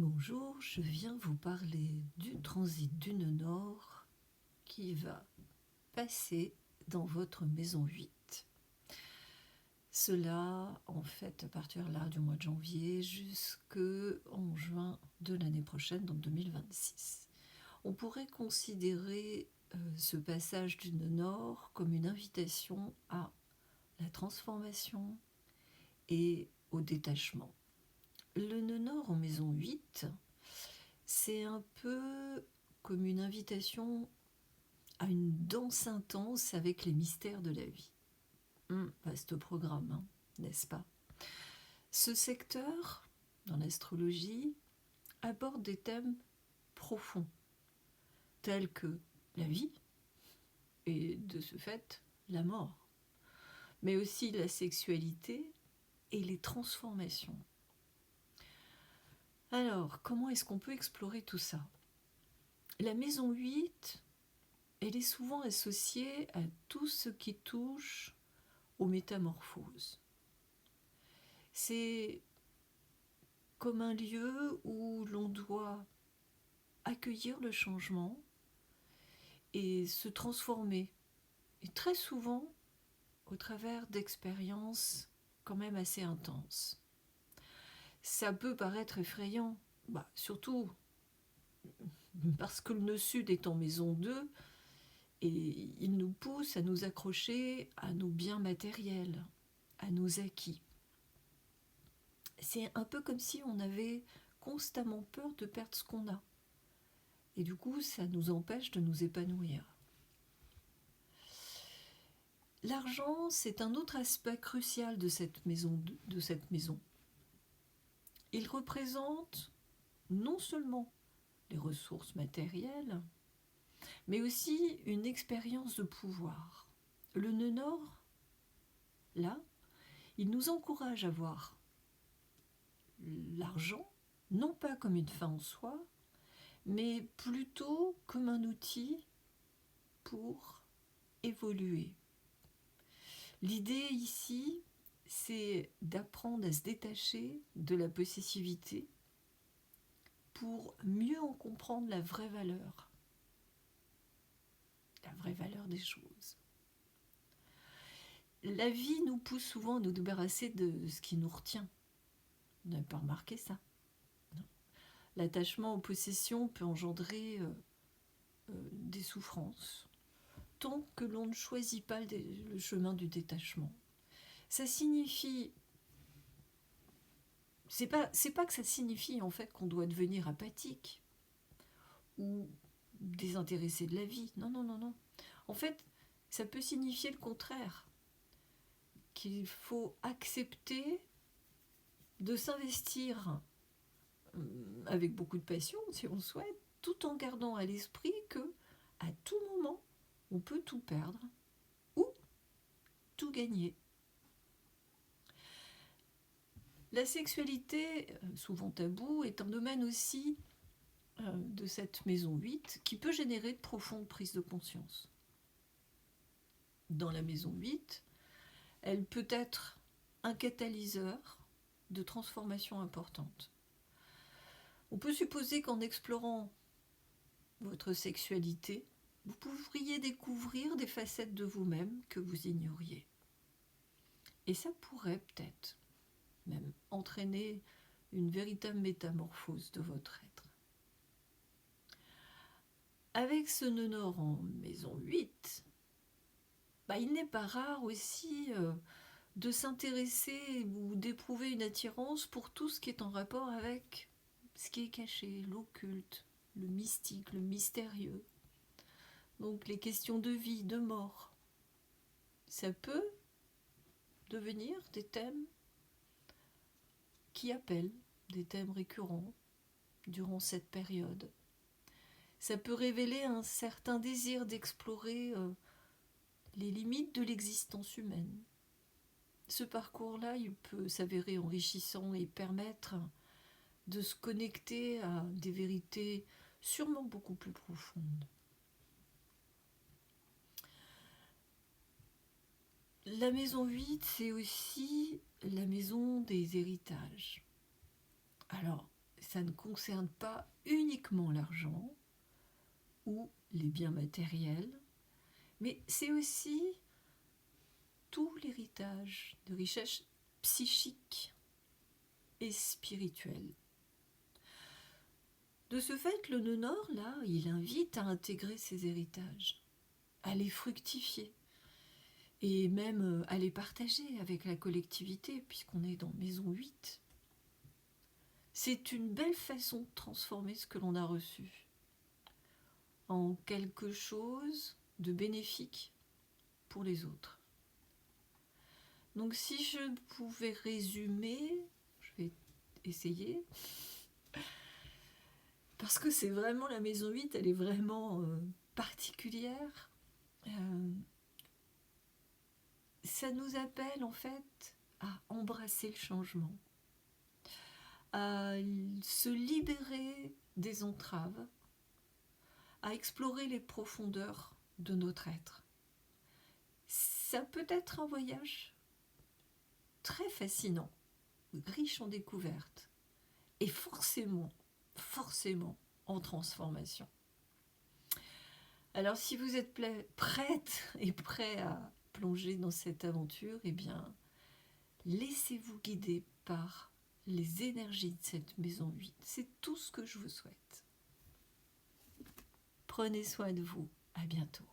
Bonjour, je viens vous parler du transit d'une Nord qui va passer dans votre maison 8. Cela, en fait, à partir là du mois de janvier jusqu'en juin de l'année prochaine, donc 2026. On pourrait considérer ce passage d'une Nord comme une invitation à la transformation et au détachement. Le nœud nord en maison 8, c'est un peu comme une invitation à une danse intense avec les mystères de la vie. Vaste programme, hein, n'est-ce pas? Ce secteur, dans l'astrologie, aborde des thèmes profonds, tels que la vie et, de ce fait, la mort, mais aussi la sexualité et les transformations. Alors, comment est-ce qu'on peut explorer tout ça? La maison 8, elle est souvent associée à tout ce qui touche aux métamorphoses. C'est comme un lieu où l'on doit accueillir le changement et se transformer. Et très souvent, au travers d'expériences quand même assez intenses. Ça peut paraître effrayant, surtout parce que le nœud sud est en maison 2 et il nous pousse à nous accrocher à nos biens matériels, à nos acquis. C'est un peu comme si on avait constamment peur de perdre ce qu'on a. Et du coup, ça nous empêche de nous épanouir. L'argent, c'est un autre aspect crucial de cette maison. Il représente non seulement les ressources matérielles, mais aussi une expérience de pouvoir. Le nœud nord, là, il nous encourage à voir l'argent, non pas comme une fin en soi, mais plutôt comme un outil pour évoluer. L'idée ici, c'est d'apprendre à se détacher de la possessivité pour mieux en comprendre la vraie valeur des choses. La vie nous pousse souvent à nous débarrasser de ce qui nous retient. Vous n'avez pas remarqué ça? Non. L'attachement aux possessions peut engendrer des souffrances, tant que l'on ne choisit pas le chemin du détachement. Ça signifie... C'est pas que ça signifie en fait qu'on doit devenir apathique ou désintéressé de la vie. Non, non, non, non. En fait, ça peut signifier le contraire. Qu'il faut accepter de s'investir avec beaucoup de passion, si on le souhaite, tout en gardant à l'esprit que, à tout moment, on peut tout perdre ou tout gagner. La sexualité, souvent taboue, est un domaine aussi de cette maison 8 qui peut générer de profondes prises de conscience. Dans la maison 8, elle peut être un catalyseur de transformation importante. On peut supposer qu'en explorant votre sexualité, vous pourriez découvrir des facettes de vous-même que vous ignoriez. Et ça pourrait peut-être même entraîner une véritable métamorphose de votre être. Avec ce nœud nord en maison 8, il n'est pas rare aussi de s'intéresser ou d'éprouver une attirance pour tout ce qui est en rapport avec ce qui est caché, l'occulte, le mystique, le mystérieux. Donc les questions de vie, de mort. Ça peut devenir des thèmes qui appellent, des thèmes récurrents durant cette période. Ça peut révéler un certain désir d'explorer les limites de l'existence humaine. Ce parcours-là, il peut s'avérer enrichissant et permettre de se connecter à des vérités sûrement beaucoup plus profondes. La maison 8, c'est aussi la maison des héritages. Alors, ça ne concerne pas uniquement l'argent ou les biens matériels, mais c'est aussi tout l'héritage de richesse psychique et spirituelle. De ce fait, le nœud nord, là, il invite à intégrer ces héritages, à les fructifier et même à les partager avec la collectivité, puisqu'on est dans maison 8. C'est une belle façon de transformer ce que l'on a reçu en quelque chose de bénéfique pour les autres. Donc si je pouvais résumer, je vais essayer, parce que c'est vraiment la maison 8, elle est vraiment particulière. Ça nous appelle en fait à embrasser le changement, à se libérer des entraves, à explorer les profondeurs de notre être. Ça peut être un voyage très fascinant, riche en découvertes, et forcément en transformation. Alors si vous êtes prête et prêt à plonger dans cette aventure, eh bien, laissez-vous guider par les énergies de cette maison 8. C'est tout ce que je vous souhaite. Prenez soin de vous. À bientôt.